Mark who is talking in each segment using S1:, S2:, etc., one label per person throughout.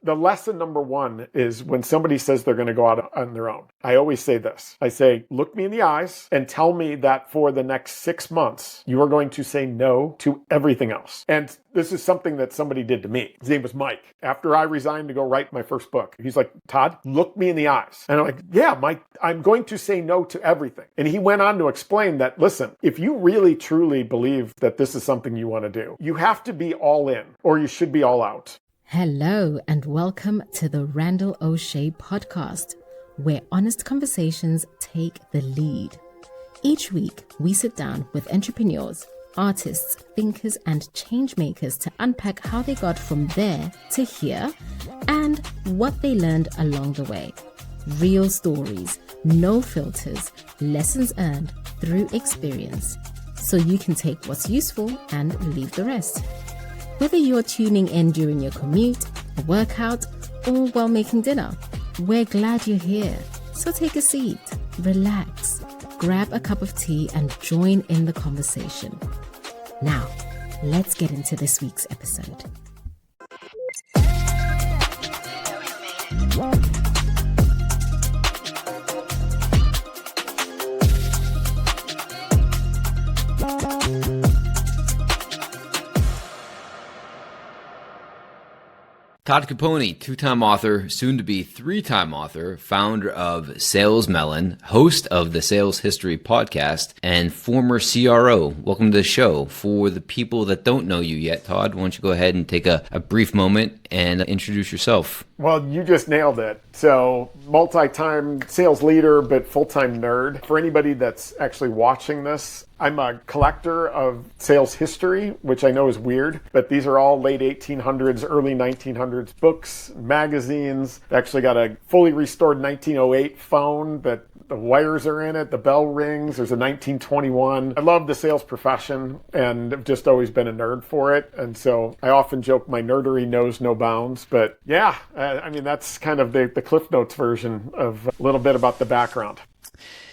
S1: the lesson number one is when somebody says they're going to go out on their own, I always say this. I say, look me in the eyes and tell me that for the next 6 months, you are going to say no to everything else. And this is something that somebody did to me. His name was Mike. After I resigned to go write my first book, he's like, Todd, look me in the eyes. And I'm like, yeah, Mike, I'm going to say no to everything. And he went on to explain that, listen, if you really truly believe that this is something you want to do, you have to be all in or you should be all out.
S2: Hello and welcome to the Randall O'Shea podcast, where honest conversations take the lead. Each week, we sit down with entrepreneurs, artists, thinkers, and change makers to unpack how they got from there to here and what they learned along the way. Real stories, no filters, lessons earned through experience, so you can take what's useful and leave the rest. Whether you're tuning in during your commute, a workout, or while making dinner, we're glad you're here. So take a seat, relax, grab a cup of tea, and join in the conversation. Now, let's get into this week's episode.
S3: Todd Caponi, two-time author, soon-to-be three-time author, founder of Sales Melon, host of the Sales History podcast, and former CRO. Welcome to the show. For the people that don't know you yet, Todd, why don't you go ahead and take a brief moment and introduce yourself?
S1: Well, you just nailed it. So, multi-time sales leader, but full-time nerd. For anybody that's actually watching this, I'm a collector of sales history, which I know is weird, but these are all late 1800s, early 1900s books, magazines. I actually got a fully restored 1908 phone that the wires are in it, the bell rings. There's a 1921. I love the sales profession and have just always been a nerd for it. And so I often joke my nerdery knows no bounds. But yeah, I mean, that's kind of the Cliff Notes version of a little bit about the background.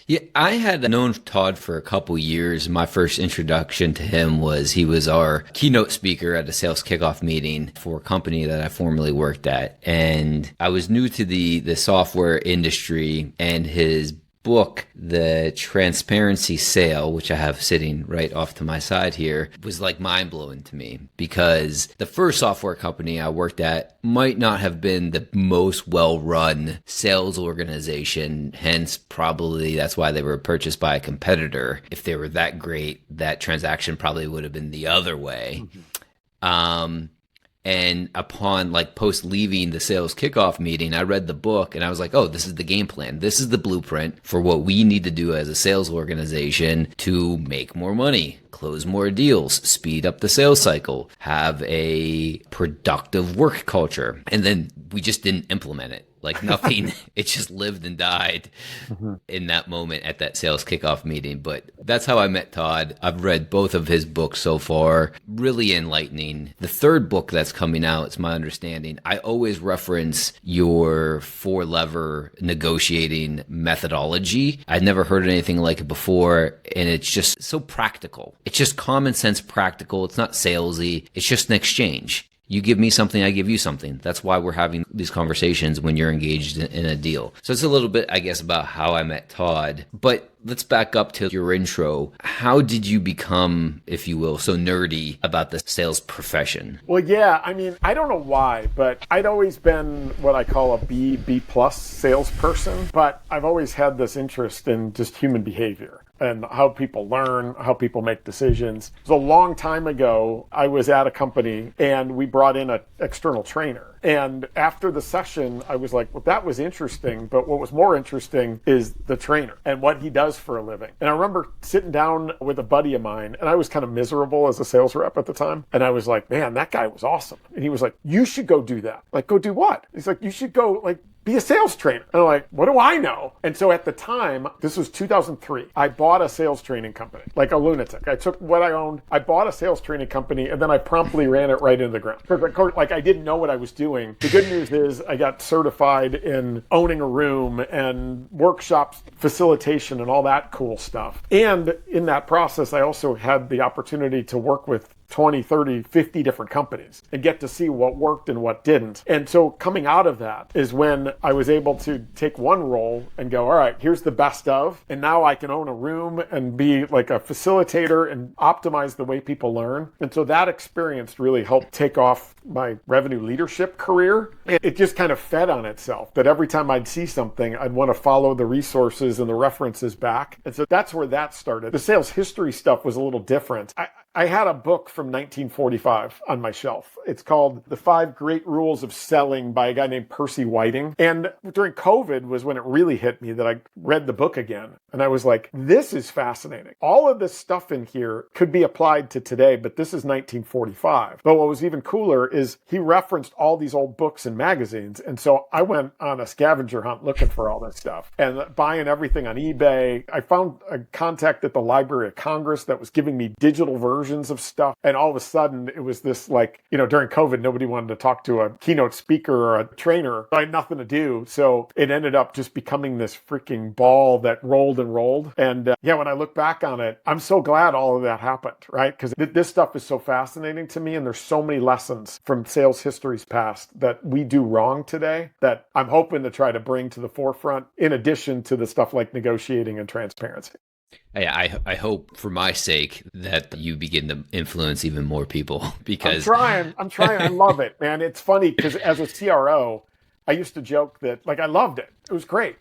S3: Yeah, I had known Todd for a couple years. My first introduction to him was he was our keynote speaker at a sales kickoff meeting for a company that I formerly worked at. And I was new to the software industry, and his book, The Transparency Sale, which I have sitting right off to my side here, was like mind-blowing to me, because the first software company I worked at might not have been the most well-run sales organization. Hence, probably that's why they were purchased by a competitor. If they were that great, that transaction probably would have been the other way. And upon post leaving the sales kickoff meeting, I read the book and I was like, oh, this is the game plan. This is the blueprint for what we need to do as a sales organization to make more money, close more deals, speed up the sales cycle, have a productive work culture. And then we just didn't implement it. Like nothing, it just lived and died in that moment at that sales kickoff meeting. But that's how I met Todd. I've read both of his books so far, really enlightening. The third book that's coming out, it's my understanding, I always reference your 4-lever negotiating methodology. I'd never heard anything like it before, and it's just so practical. It's just common sense practical. It's not salesy. It's just an exchange. You give me something, I give you something. That's why we're having these conversations when you're engaged in a deal. So it's a little bit, I guess, about how I met Todd. But let's back up to your intro. How did you become, if you will, so nerdy about the sales profession?
S1: Well, yeah, I mean, I don't know why, but I'd always been what I call a B+ salesperson. But I've always had this interest in just human behavior and how people learn, how people make decisions. It was a long time ago, I was at a company and we brought in an external trainer. And after the session, I was like, well, that was interesting. But what was more interesting is the trainer and what he does for a living. And I remember sitting down with a buddy of mine, and I was kind of miserable as a sales rep at the time. And I was like, man, that guy was awesome. And he was like, you should go do that. Like, go do what? He's like, you should go be a sales trainer. And I'm like, what do I know? And so at the time, this was 2003, I bought a sales training company, like a lunatic. I took what I owned, I bought a sales training company, and then I promptly ran it right into the ground. Because I didn't know what I was doing. The good news is I got certified in owning a room and workshops, facilitation, and all that cool stuff. And in that process, I also had the opportunity to work with 20, 30, 50 different companies and get to see what worked and what didn't. And so coming out of that is when I was able to take one role and go, all right, here's the best of, and now I can own a room and be like a facilitator and optimize the way people learn. And so that experience really helped take off my revenue leadership career. It just kind of fed on itself that every time I'd see something, I'd want to follow the resources and the references back. And so that's where that started. The sales history stuff was a little different. I had a book from 1945 on my shelf. It's called The 5 Great Rules of Selling by a guy named Percy Whiting. And during COVID was when it really hit me that I read the book again. And I was like, this is fascinating. All of this stuff in here could be applied to today, but this is 1945. But what was even cooler is he referenced all these old books and magazines. And so I went on a scavenger hunt looking for all this stuff and buying everything on eBay. I found a contact at the Library of Congress that was giving me digital versions of stuff. And all of a sudden it was this like, during COVID, nobody wanted to talk to a keynote speaker or a trainer. I had nothing to do. So it ended up just becoming this freaking ball that rolled and rolled. And when I look back on it, I'm so glad all of that happened, right? Because this stuff is so fascinating to me. And there's so many lessons from sales histories past that we do wrong today that I'm hoping to try to bring to the forefront in addition to the stuff like negotiating and transparency.
S3: I hope for my sake that you begin to influence even more people because
S1: I'm trying. I love it, man. It's funny because as a CRO, I used to joke that like I loved it. It was great.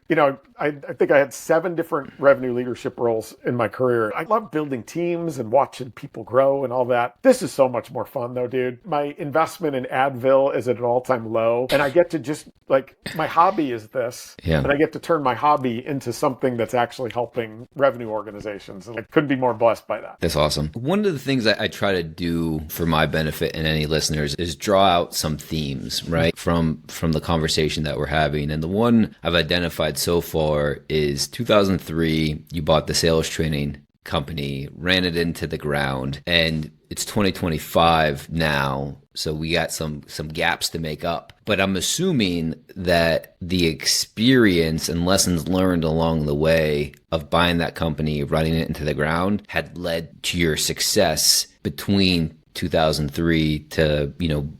S1: I think I had 7 different revenue leadership roles in my career. I love building teams and watching people grow and all that. This is so much more fun though, dude. My investment in Advil is at an all-time low. And I get to just like, my hobby is this.
S3: Yeah.
S1: And I get to turn my hobby into something that's actually helping revenue organizations. And I couldn't be more blessed by that.
S3: That's awesome. One of the things I try to do for my benefit and any listeners is draw out some themes, right? From the conversation that we're having. And the one I've identified so far is 2003, you bought the sales training company, ran it into the ground, and it's 2025 now. So we got some gaps to make up. But I'm assuming that the experience and lessons learned along the way of buying that company, running it into the ground, had led to your success between 2003 to,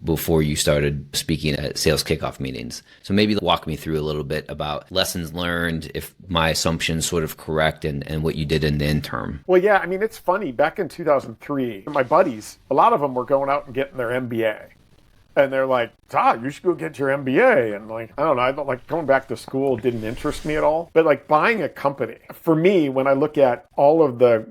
S3: before you started speaking at sales kickoff meetings. So maybe walk me through a little bit about lessons learned, if my assumption's sort of correct, and what you did in the interim.
S1: Well, yeah, it's funny. Back in 2003, my buddies, a lot of them were going out and getting their MBA. And they're like, Todd, you should go get your MBA. And like, I don't like going back to school didn't interest me at all. But like buying a company, for me, when I look at all of the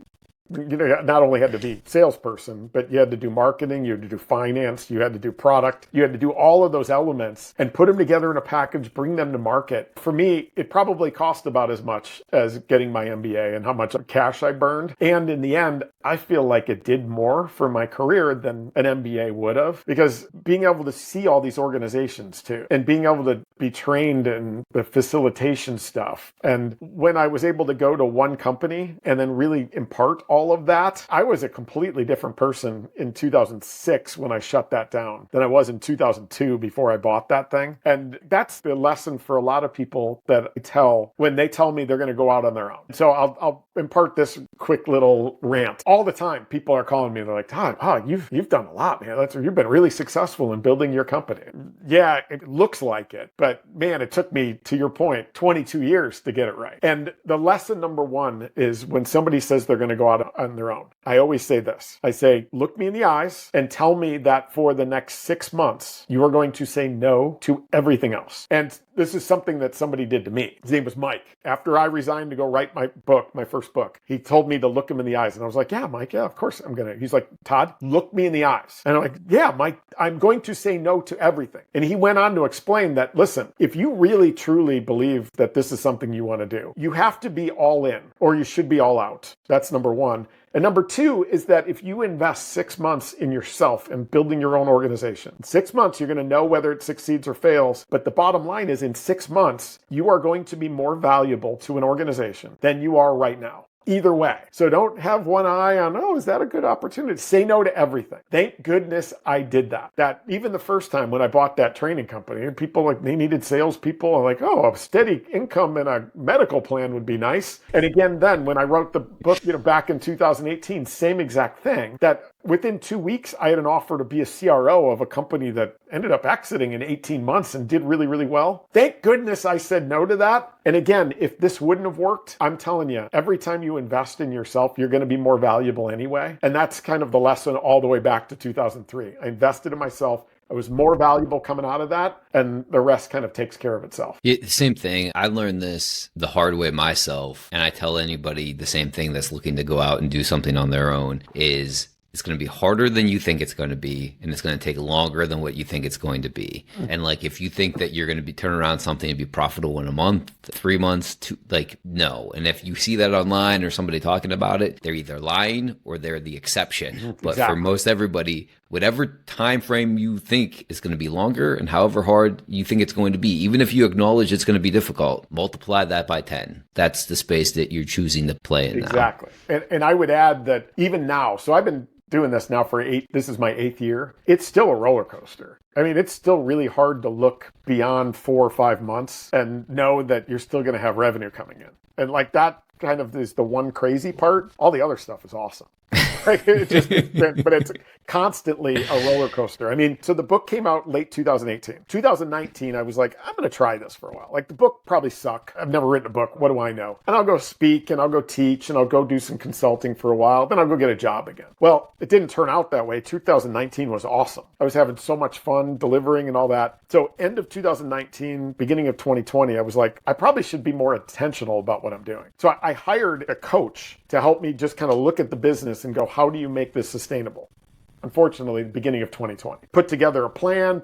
S1: not only had to be salesperson, but you had to do marketing, you had to do finance, you had to do product, you had to do all of those elements and put them together in a package, bring them to market. For me, it probably cost about as much as getting my MBA and how much cash I burned. And in the end, I feel like it did more for my career than an MBA would have, because being able to see all these organizations too, and being able to be trained in the facilitation stuff. And when I was able to go to one company and then really impart all of that, I was a completely different person in 2006 when I shut that down than I was in 2002 before I bought that thing. And that's the lesson for a lot of people that I tell when they tell me they're going to go out on their own. So I'll impart this quick little rant. All the time, people are calling me. They're like, Todd, you've done a lot, man. You've been really successful in building your company. Yeah, it looks like it, but man, it took me, to your point, 22 years to get it right. And the lesson number one is when somebody says they're going to go out on their own, I always say this. I say, look me in the eyes and tell me that for the next 6 months, you are going to say no to everything else. And this is something that somebody did to me. His name was Mike. After I resigned to go write my first book, he told me to look him in the eyes. And I was like, yeah, Mike, yeah, of course I'm going to. He's like, Todd, look me in the eyes. And I'm like, yeah, Mike, I'm going to say no to everything. And he went on to explain that, listen, if you really truly believe that this is something you want to do, you have to be all in or you should be all out. That's number one. And number two is that if you invest 6 months in yourself and building your own organization, 6 months, you're going to know whether it succeeds or fails. But the bottom line is in 6 months, you are going to be more valuable to an organization than you are right now. Either way. So don't have one eye on, is that a good opportunity? Say no to everything. Thank goodness I did that. That even the first time when I bought that training company, people like, they needed salespeople. I'm like, a steady income and a medical plan would be nice. And again, then when I wrote the book, back in 2018, same exact thing, that within 2 weeks, I had an offer to be a CRO of a company that ended up exiting in 18 months and did really, really well. Thank goodness I said no to that. And again, if this wouldn't have worked, I'm telling you, every time you invest in yourself, you're going to be more valuable anyway. And that's kind of the lesson all the way back to 2003. I invested in myself. I was more valuable coming out of that, and the rest kind of takes care of itself.
S3: Yeah, same thing. I learned this the hard way myself, and I tell anybody the same thing that's looking to go out and do something on their own is it's going to be harder than you think it's going to be, and it's going to take longer than what you think it's going to be. And like, if you think that you're going to be turning around something and be profitable in a month, 3 months, no. And if you see that online or somebody talking about it, they're either lying or they're the exception. But for most everybody, whatever time frame you think is going to be longer and however hard you think it's going to be, even if you acknowledge it's going to be difficult, multiply that by 10. That's the space that you're choosing to play in now.
S1: Exactly. And I would add that even now, so I've been doing this now for this is my 8th year. It's still a roller coaster. I mean, it's still really hard to look beyond 4 or 5 months and know that you're still going to have revenue coming in. And like, that kind of is the one crazy part. All the other stuff is awesome. Right? But it's constantly a roller coaster. I mean, so the book came out late 2018. 2019, I was like, I'm going to try this for a while. Like, the book probably suck. I've never written a book. What do I know? And I'll go speak and I'll go teach and I'll go do some consulting for a while. Then I'll go get a job again. Well, it didn't turn out that way. 2019 was awesome. I was having so much fun delivering and all that. So end of 2019, beginning of 2020, I was like, I probably should be more intentional about what I'm doing. So I hired a coach to help me just kind of look at the business and go, how do you make this sustainable? Unfortunately, the beginning of 2020. Put together a plan,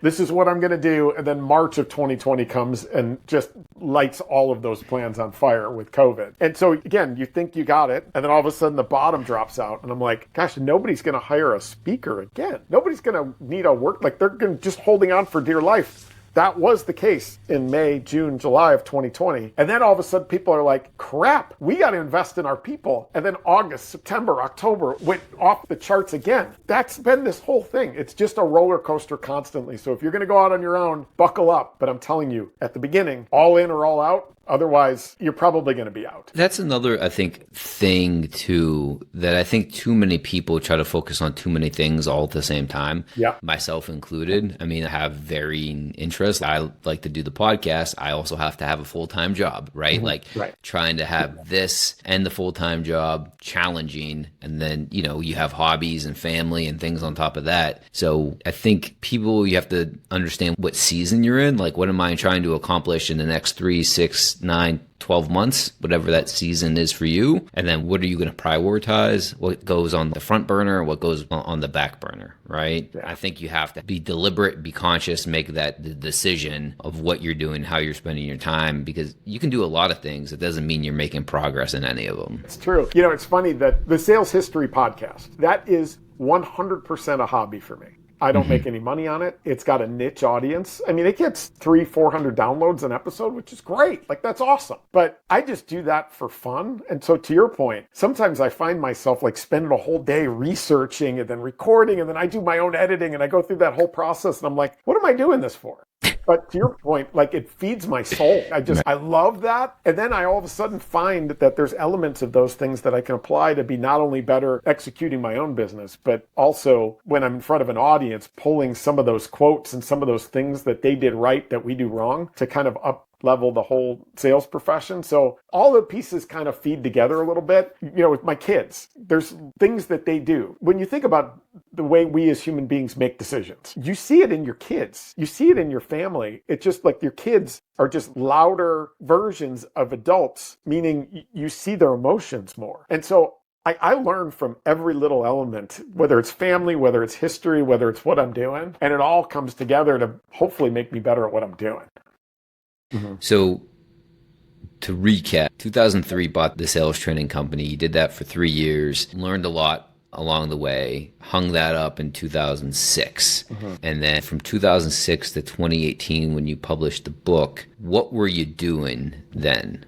S1: this is what I'm going to do. And then March of 2020 comes and just lights all of those plans on fire with COVID. And so again, you think you got it. And then all of a sudden the bottom drops out. And I'm like, gosh, nobody's going to hire a speaker again. Nobody's going to need a work, like they're going to just holding on for dear life. That was the case in May, June, July of 2020. And then all of a sudden people are like, crap, we got to invest in our people. And then August, September, October went off the charts again. That's been this whole thing. It's just a roller coaster constantly. So if you're going to go out on your own, buckle up. But I'm telling you, at the beginning, all in or all out. Otherwise, you're probably going to be out.
S3: That's another, I think, thing too, that I think too many people try to focus on too many things all at the same time.
S1: Yeah.
S3: Myself included. I mean, I have varying interests. I like to do the podcast. I also have to have a full-time job, right? Trying to have this and the full-time job challenging. And then, you have hobbies and family and things on top of that. So I think you have to understand what season you're in. Like, what am I trying to accomplish in the next 3, 6, 9, 12 months, whatever that season is for you. And then what are you going to prioritize? What goes on the front burner? What goes on the back burner, right? Yeah. I think you have to be deliberate, be conscious, make that decision of what you're doing, how you're spending your time, because you can do a lot of things. It doesn't mean you're making progress in any of them.
S1: It's true. It's funny that the Sales History podcast, that is 100% a hobby for me. I don't make any money on it. It's got a niche audience. I mean, it gets 300-400 downloads an episode, which is great. Like, that's awesome. But I just do that for fun. And so to your point, sometimes I find myself like spending a whole day researching and then recording, and then I do my own editing and I go through that whole process. And I'm like, what am I doing this for? But to your point, like, it feeds my soul. I love that. And then I all of a sudden find that there's elements of those things that I can apply to be not only better executing my own business, but also when I'm in front of an audience, pulling some of those quotes and some of those things that they did right that we do wrong to kind of up level the whole sales profession. So all the pieces kind of feed together a little bit. With my kids, there's things that they do. When you think about the way we as human beings make decisions, you see it in your kids. You see it in your family. It's just like your kids are just louder versions of adults, meaning you see their emotions more. And so I learn from every little element, whether it's family, whether it's history, whether it's what I'm doing, and it all comes together to hopefully make me better at what I'm doing.
S3: Mm-hmm. So to recap, 2003 bought the sales training company. You did that for 3 years, learned a lot along the way, hung that up in 2006. Mm-hmm. And then from 2006 to 2018, when you published the book, what were you doing then?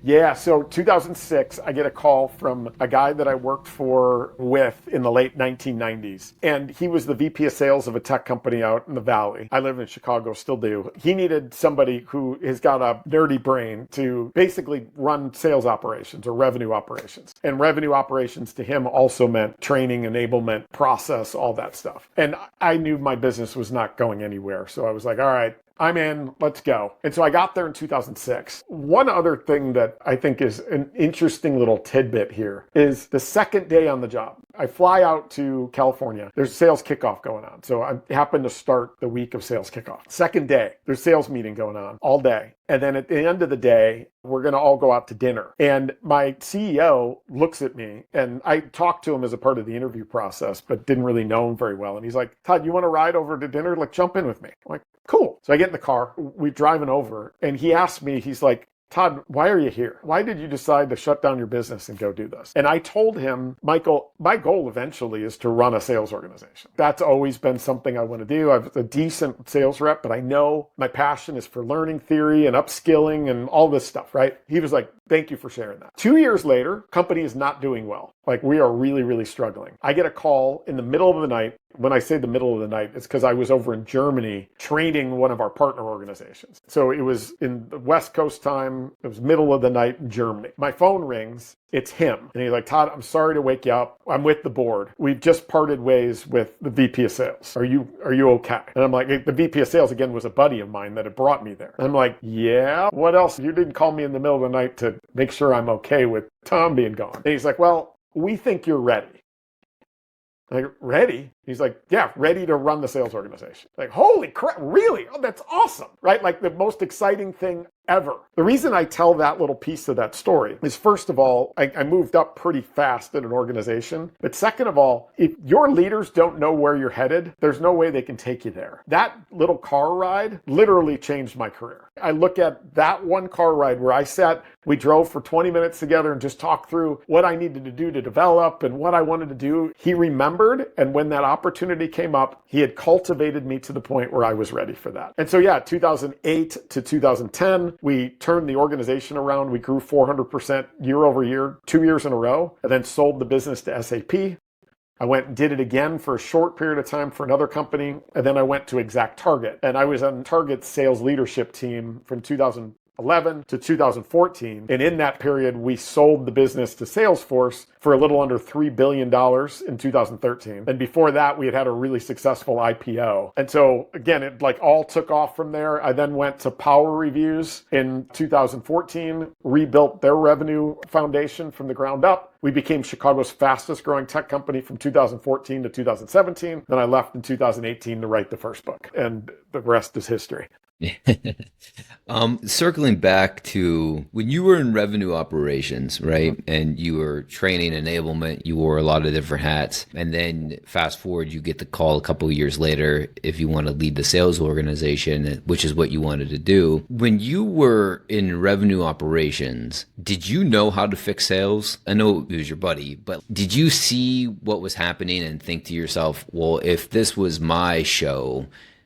S1: Yeah, so 2006, I get a call from a guy that I worked with in the late 1990s. And he was the VP of sales of a tech company out in the Valley. I live in Chicago, still do. He needed somebody who has got a nerdy brain to basically run sales operations or revenue operations. And revenue operations to him also meant training, enablement, process, all that stuff. And I knew my business was not going anywhere. So I was like, all right, I'm in, let's go. And so I got there in 2006. One other thing that I think is an interesting little tidbit here is the second day on the job. I fly out to California. There's sales kickoff going on. So I happen to start the week of sales kickoff. Second day, there's sales meeting going on all day. And then at the end of the day, we're going to all go out to dinner. And my CEO looks at me, and I talked to him as a part of the interview process, but didn't really know him very well. And he's like, Todd, you want to ride over to dinner? Like, jump in with me. I'm like, cool. So I get in the car, we're driving over, and he asked me, he's like, Todd, why are you here? Why did you decide to shut down your business and go do this? And I told him, Michael, my goal eventually is to run a sales organization. That's always been something I want to do. I'm a decent sales rep, but I know my passion is for learning theory and upskilling and all this stuff, right? He was like, thank you for sharing that. 2 years later, company is not doing well. Like, we are really, really struggling. I get a call in the middle of the night. When I say the middle of the night, it's because I was over in Germany training one of our partner organizations. So it was in the West Coast time. It was middle of the night in Germany. My phone rings. It's him. And he's like, Todd, I'm sorry to wake you up. I'm with the board. We've just parted ways with the VP of sales. Are you okay? And I'm like, the VP of sales, again, was a buddy of mine that had brought me there. And I'm like, yeah, what else? You didn't call me in the middle of the night to make sure I'm okay with Tom being gone. And he's like, well, we think you're ready. I'm like, ready? He's like, yeah, ready to run the sales organization. Like, holy crap, really? Oh, that's awesome, right? Like the most exciting thing ever. The reason I tell that little piece of that story is, first of all, I moved up pretty fast in an organization. But second of all, if your leaders don't know where you're headed, there's no way they can take you there. That little car ride literally changed my career. I look at that one car ride where we drove for 20 minutes together and just talked through what I needed to do to develop and what I wanted to do. He remembered, and when that opportunity came up, he had cultivated me to the point where I was ready for that. And so, yeah, 2008 to 2010, we turned the organization around. We grew 400% year over year, 2 years in a row, and then sold the business to SAP. I went and did it again for a short period of time for another company, and then I went to ExactTarget. And I was on Target's sales leadership team from 2011 to 2014. And in that period, we sold the business to Salesforce for a little under $3 billion in 2013. And before that, we had a really successful IPO. And so again, it like all took off from there. I then went to Power Reviews in 2014, rebuilt their revenue foundation from the ground up. We became Chicago's fastest growing tech company from 2014 to 2017. Then I left in 2018 to write the first book, and the rest is history.
S3: Circling back to when you were in revenue operations, right? And you were training enablement, you wore a lot of different hats. And then fast forward, you get the call a couple of years later if you want to lead the sales organization, which is what you wanted to do. When you were in revenue operations, did you know how to fix sales? I know it was your buddy, but did you see what was happening and think to yourself, well, if this was my show,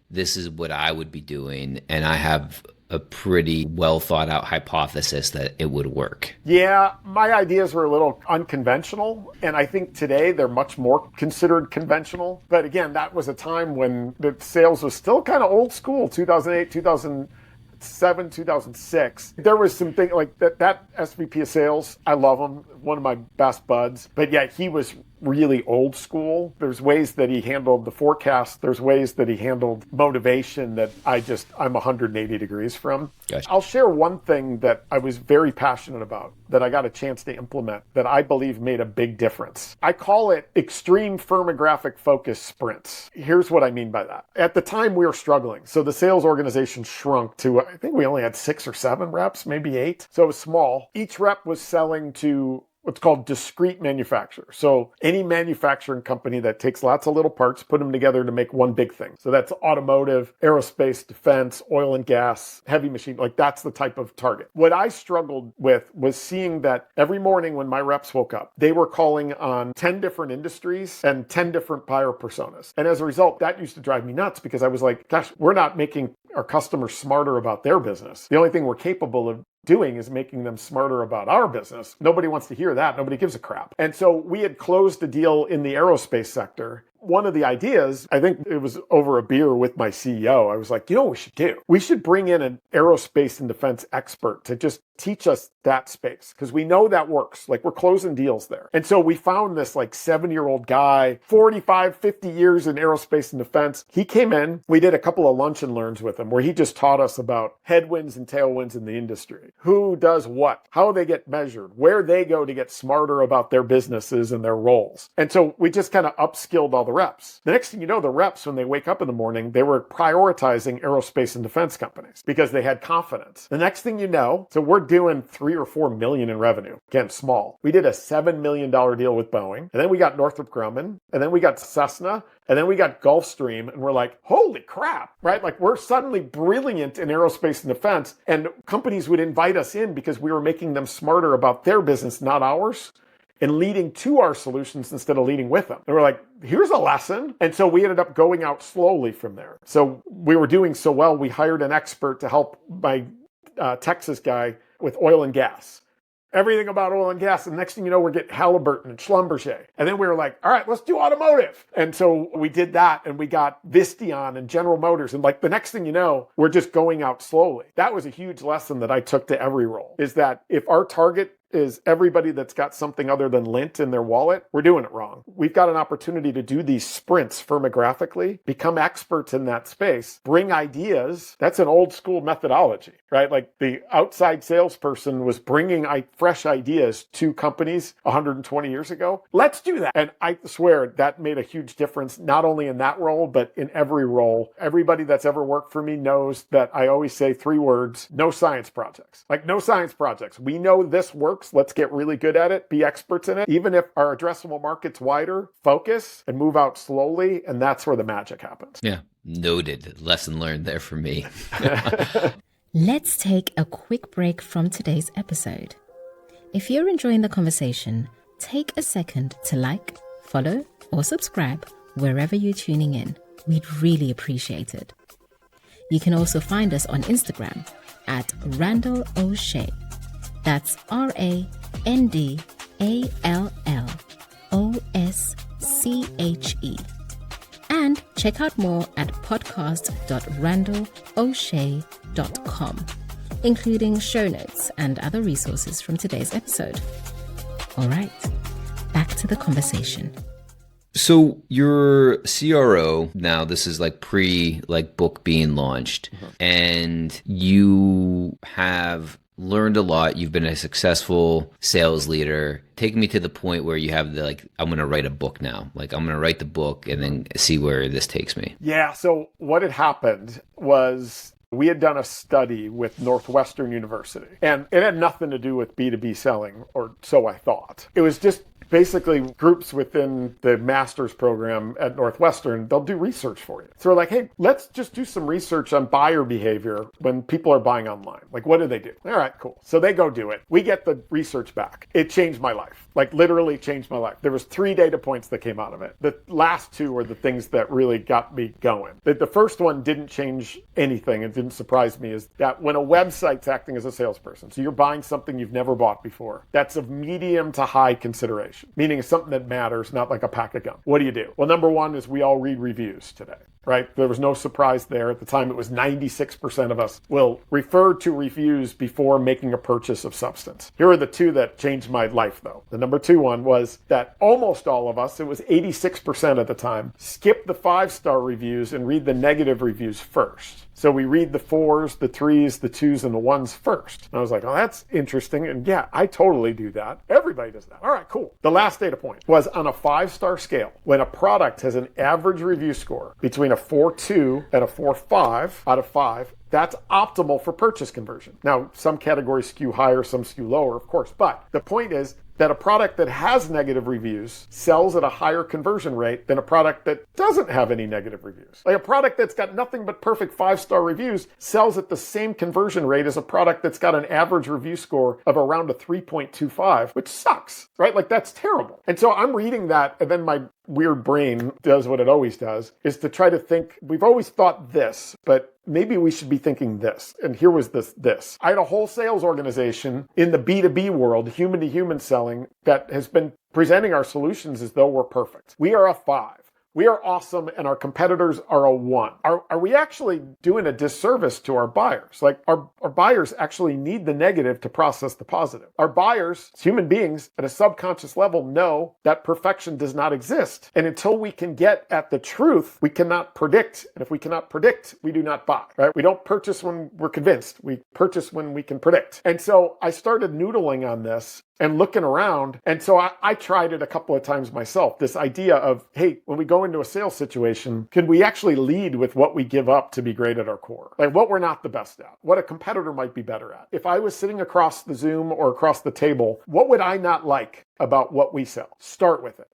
S3: this is what I would be doing, and I have a pretty well thought out hypothesis that it would work?
S1: Yeah, my ideas were a little unconventional, and I think today they're much more considered conventional. But again, that was a time when the sales was still kind of old school, 2008, 2007, 2006. There was some thing like that SVP of sales. I love him, one of my best buds. But yeah, he was really old school. There's ways that he handled the forecast. There's ways that he handled motivation that I'm 180 degrees from.
S3: Gotcha.
S1: I'll share one thing that I was very passionate about that I got a chance to implement that I believe made a big difference. I call it extreme firmographic focus sprints. Here's what I mean by that. At the time we were struggling. So the sales organization shrunk to, I think we only had 6 or 7 reps, maybe 8. So it was small. Each rep was selling to what's called discrete manufacturer. So any manufacturing company that takes lots of little parts, put them together to make one big thing. So that's automotive, aerospace, defense, oil and gas, heavy machine, like that's the type of target. What I struggled with was seeing that every morning when my reps woke up, they were calling on 10 different industries and 10 different buyer personas. And as a result, that used to drive me nuts because I was like, gosh, we're not making our customers smarter about their business. The only thing we're capable of doing is making them smarter about our business. Nobody wants to hear that. Nobody gives a crap. And so we had closed a deal in the aerospace sector. One of the ideas, I think it was over a beer with my CEO, I was like, you know what we should do? We should bring in an aerospace and defense expert to just teach us that space, because we know that works. Like, we're closing deals there. And so we found this like 7-year-old guy, 45, 50 years in aerospace and defense. He came in, we did a couple of lunch and learns with him where he just taught us about headwinds and tailwinds in the industry. Who does what, how they get measured, where they go to get smarter about their businesses and their roles. And so we just kind of upskilled all the reps. The next thing you know, the reps, when they wake up in the morning, they were prioritizing aerospace and defense companies because they had confidence. The next thing you know, so we're doing 3 or 4 million in revenue. Again, small. We did a $7 million deal with Boeing, and then we got Northrop Grumman, and then we got Cessna, and then we got Gulfstream, and we're like, holy crap, right? Like, we're suddenly brilliant in aerospace and defense, and companies would invite us in because we were making them smarter about their business, not ours, and leading to our solutions instead of leading with them. And we're like, here's a lesson. And so we ended up going out slowly from there. So we were doing so well, we hired an expert to help my Texas guy with oil and gas. Everything about oil and gas. And next thing you know, we're getting Halliburton and Schlumberger. And then we were like, all right, let's do automotive. And so we did that, and we got Visteon and General Motors. And like, the next thing you know, we're just going out slowly. That was a huge lesson that I took to every role, is that if our target is everybody that's got something other than lint in their wallet, we're doing it wrong. We've got an opportunity to do these sprints firmographically, become experts in that space, bring ideas. That's an old school methodology, right? Like, the outside salesperson was bringing fresh ideas to companies 120 years ago. Let's do that. And I swear that made a huge difference, not only in that role, but in every role. Everybody that's ever worked for me knows that I always say 3 words: no science projects. Like, no science projects. We know this works. Let's get really good at it, be experts in it. Even if our addressable market's wider, focus and move out slowly. And that's where the magic happens.
S3: Yeah. Noted. Lesson learned there for me.
S2: Let's take a quick break from today's episode. If you're enjoying the conversation, take a second to like, follow, or subscribe wherever you're tuning in. We'd really appreciate it. You can also find us on Instagram at Randall O'Shea. That's RANDALLOSCHE. And check out more at podcast.randalloshay.com, including show notes and other resources from today's episode. All right, back to the conversation.
S3: So your CRO, now this is like book being launched, and you have learned a lot. You've been a successful sales leader. Take me to the point where you have I'm going to write a book now. Like, I'm going to write the book and then see where this takes me.
S1: Yeah. So what had happened was, we had done a study with Northwestern University, and it had nothing to do with B2B selling, or so I thought. It was just basically groups within the master's program at Northwestern. They'll do research for you. So we're like, hey, let's just do some research on buyer behavior when people are buying online. Like, what do they do? All right, cool. So they go do it. We get the research back. It changed my life. Like, literally changed my life. There was 3 data points that came out of it. The last 2 were the things that really got me going. The first one didn't change anything. It didn't surprise me, is that when a website's acting as a salesperson, so you're buying something you've never bought before, that's of medium to high consideration. Meaning it's something that matters, not like a pack of gum. What do you do? Well, number one is we all read reviews today, right? There was no surprise there. At the time, it was 96% of us will refer to reviews before making a purchase of substance. Here are the 2 that changed my life, though. The number 2 one was that almost all of us, it was 86% at the time, skip the 5-star reviews and read the negative reviews first. So we read the 4s, the 3s, the 2s, and the 1s first. And I was like, oh, that's interesting. And yeah, I totally do that. Everybody does that. All right, cool. The last data point was on a 5-star scale. When a product has an average review score between a 4.2 and a 4.5 out of 5, that's optimal for purchase conversion. Now, some categories skew higher, some skew lower, of course. But the point is that a product that has negative reviews sells at a higher conversion rate than a product that doesn't have any negative reviews. Like, a product that's got nothing but perfect 5-star reviews sells at the same conversion rate as a product that's got an average review score of around a 3.25, which sucks, right? Like, that's terrible. And so I'm reading that, and then my weird brain does what it always does, is to try to think, we've always thought this, but maybe we should be thinking this. And here was this. I had a whole sales organization in the B2B world, human to human selling, that has been presenting our solutions as though we're perfect. We are a 5. We are awesome, and our competitors are a 1. Are we actually doing a disservice to our buyers? Like, our buyers actually need the negative to process the positive. Our buyers, human beings, at a subconscious level, know that perfection does not exist. And until we can get at the truth, we cannot predict. And if we cannot predict, we do not buy, right? We don't purchase when we're convinced. We purchase when we can predict. And so I started noodling on this and looking around. And so I tried it a couple of times myself, this idea of, hey, when we go into a sales situation, can we actually lead with what we give up to be great at our core? Like what we're not the best at, what a competitor might be better at. If I was sitting across the Zoom or across the table, what would I not like about what we sell? Start with it.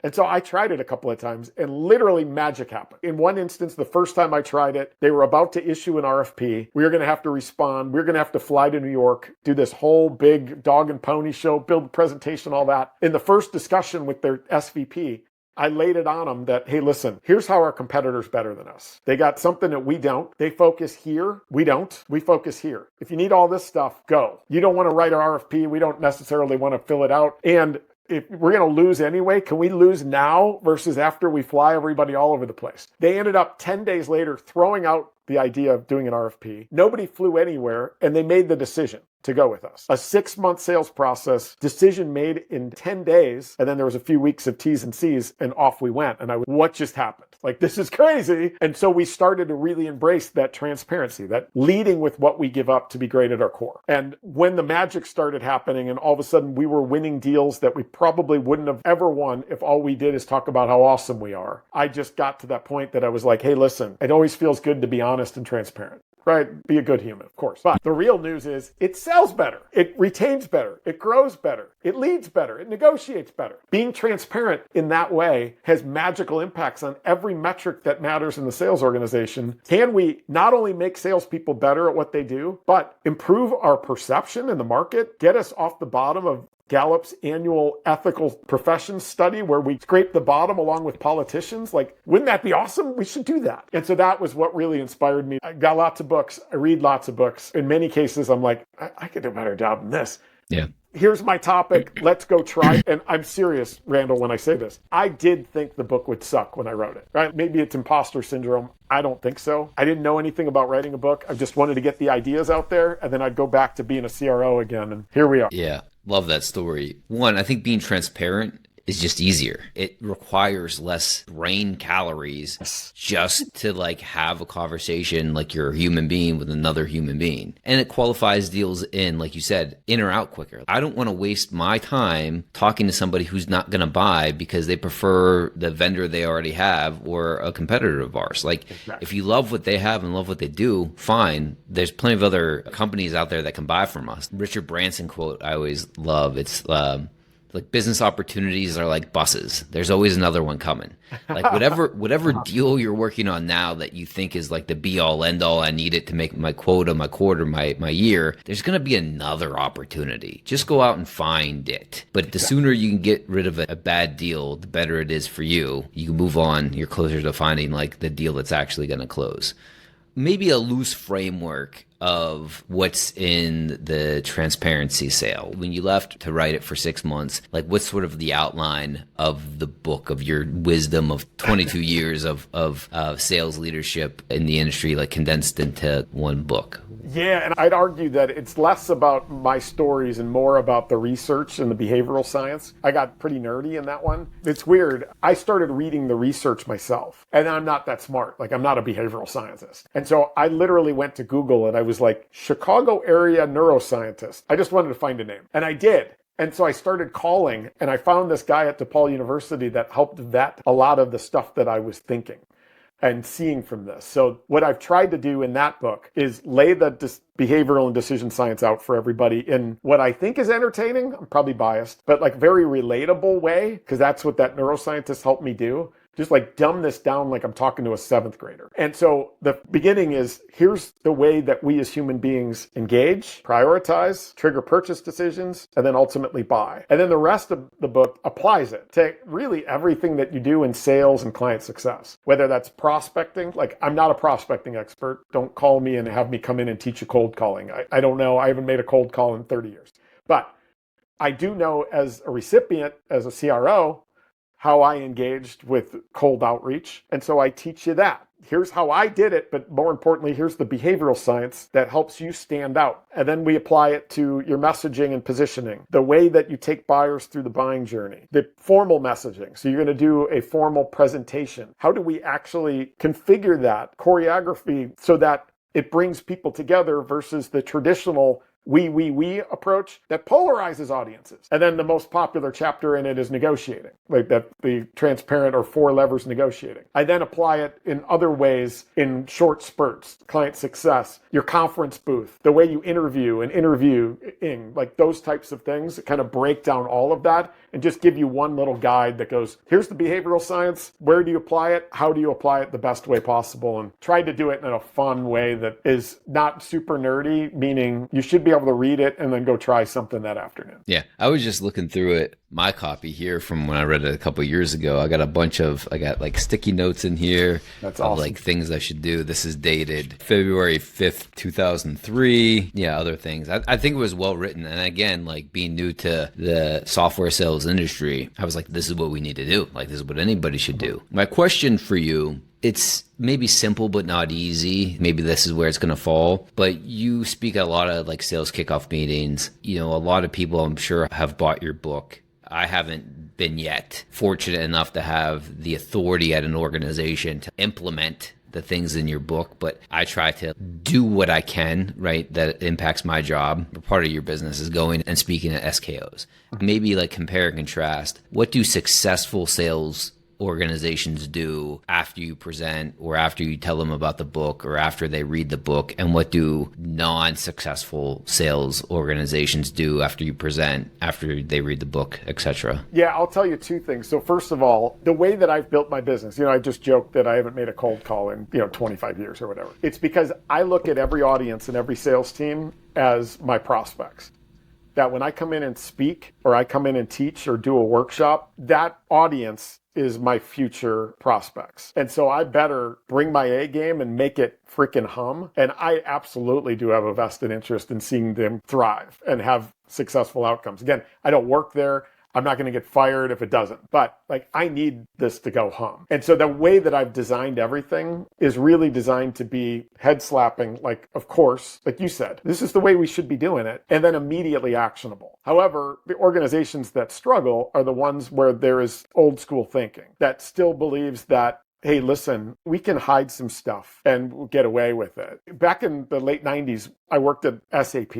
S1: And so I tried it a couple of times and literally magic happened. In one instance, the first time I tried it, they were about to issue an RFP. We were going to have to respond. We were going to have to fly to New York, do this whole big dog and pony show, build a presentation, all that. In the first discussion with their SVP, I laid it on them that, hey, listen, here's how our competitor's better than us. They got something that we don't. They focus here. We don't. We focus here. If you need all this stuff, go. You don't want to write an RFP. We don't necessarily want to fill it out. And if we're going to lose anyway, can we lose now versus after we fly everybody all over the place? They ended up 10 days later throwing out the idea of doing an RFP. Nobody flew anywhere, and they made the decision to go with us. A 6-month sales process, decision made in 10 days, and then there was a few weeks of T's and C's, and off we went. And what just happened? Like, this is crazy. And so we started to really embrace that transparency, that leading with what we give up to be great at our core. And when the magic started happening, and all of a sudden we were winning deals that we probably wouldn't have ever won if all we did is talk about how awesome we are, I just got to that point that I was like, hey, listen, it always feels good to be honest and transparent. Right? Be a good human, of course. But the real news is it sells better. It retains better. It grows better. It leads better. It negotiates better. Being transparent in that way has magical impacts on every metric that matters in the sales organization. Can we not only make salespeople better at what they do, but improve our perception in the market, get us off the bottom of Gallup's annual ethical professions study where we scrape the bottom along with politicians? Like, wouldn't that be awesome? We should do that. And so that was what really inspired me. I got lots of books. I read lots of books. In many cases, I'm like, I could do a better job than this.
S3: Yeah.
S1: Here's my topic. Let's go try it. And I'm serious, Randall, when I say this. I did think the book would suck when I wrote it, right? Maybe it's imposter syndrome. I don't think so. I didn't know anything about writing a book. I just wanted to get the ideas out there, and then I'd go back to being a CRO again. And here we are.
S3: Yeah. Love that story. One, I think being transparent is just easier. It requires less brain calories just to like have a conversation like you're a human being with another human being. And it qualifies deals in, like you said, in or out quicker. I don't want to waste my time talking to somebody who's not going to buy because they prefer the vendor they already have or a competitor of ours. Like, if you love what they have and love what they do, fine. There's plenty of other companies out there that can buy from us. Richard Branson quote I always love. It's like, business opportunities are like buses. There's always another one coming. Like, whatever deal you're working on now that you think is like the be all end all, I need it to make my quota, my quarter, my year, there's going to be another opportunity. Just go out and find it. But the sooner you can get rid of a bad deal, the better it is for you. You can move on. You're closer to finding like the deal that's actually going to close. Maybe a loose framework of what's in the transparency sale. When you left to write it for 6 months, like, what's sort of the outline of the book, of your wisdom of 22 years of sales leadership in the industry, like condensed into one book?
S1: Yeah, and I'd argue that it's less about my stories and more about the research and the behavioral science. I got pretty nerdy in that one. It's weird. I started reading the research myself, and I'm not that smart. Like, I'm not a behavioral scientist. And so I literally went to Google and I was like, Chicago area neuroscientist. I just wanted to find a name. And I did. And so I started calling, and I found this guy at DePaul University that helped vet a lot of the stuff that I was thinking and seeing from this. So what I've tried to do in that book is lay the behavioral and decision science out for everybody in what I think is entertaining. I'm probably biased, but like very relatable way, because that's what that neuroscientist helped me do. just like dumb this down like I'm talking to a seventh grader. And so the beginning is, here's the way that we as human beings engage, prioritize, trigger purchase decisions, and then ultimately buy. And then the rest of the book applies it to really everything that you do in sales and client success, whether that's prospecting. Like, I'm not a prospecting expert. Don't call me and have me come in and teach you cold calling. I don't know. I haven't made a cold call in 30 years. But I do know as a recipient, as a CRO, how I engaged with cold outreach. And so I teach you that. Here's how I did it, but more importantly, here's the behavioral science that helps you stand out. And then we apply it to your messaging and positioning, the way that you take buyers through the buying journey, the formal messaging. So you're going to do a formal presentation. How do we actually configure that choreography so that it brings people together versus the traditional we approach that polarizes audiences? And then the most popular chapter in it is negotiating, like that, the transparent or 4 levers negotiating. I then apply it in other ways in short spurts, client success, your conference booth, the way you interview and interviewing, like those types of things, kind of break down all of that and just give you one little guide that goes, here's the behavioral science. Where do you apply it? How do you apply it the best way possible? And try to do it in a fun way that is not super nerdy, meaning you should be able to read it and then go try something that afternoon.
S3: Yeah, I was just looking through it, my copy here from when I read it a couple of years ago. I got like sticky notes in here.
S1: That's
S3: of
S1: awesome.
S3: Like things I should do. This is dated February 5th, 2003. Yeah, other things. I think it was well written. And again, like being new to the software sales industry, I was like, this is what we need to do. Like, this is what anybody should do. My question for you, it's maybe simple but not easy. Maybe this is where it's going to fall. But you speak at a lot of like sales kickoff meetings. You know, a lot of people I'm sure have bought your book. I haven't been yet fortunate enough to have the authority at an organization to implement the things in your book, but I try to do what I can, right, that impacts my job. Part of your business is going and speaking at SKOs. Maybe like compare and contrast. What do successful sales organizations do after you present or after you tell them about the book or after they read the book, and what do non-successful sales organizations do after you present, after they read the book, etc.?
S1: Yeah, I'll tell you 2 things. So first of all, the way that I've built my business, I just joked that I haven't made a cold call in 25 years or whatever. It's because I look at every audience and every sales team as my prospects. That when I come in and speak or I come in and teach or do a workshop, that audience is my future prospects. And so I better bring my A game and make it freaking hum. And I absolutely do have a vested interest in seeing them thrive and have successful outcomes. Again, I don't work there. I'm not going to get fired if it doesn't, but like I need this to go hum. And so the way that I've designed everything is really designed to be head slapping, like, of course, like you said, this is the way we should be doing it, and then immediately actionable. However, the organizations that struggle are the ones where there is old school thinking that still believes that, hey, listen, we can hide some stuff and get away with it. Back in the late 90s, I worked at SAP,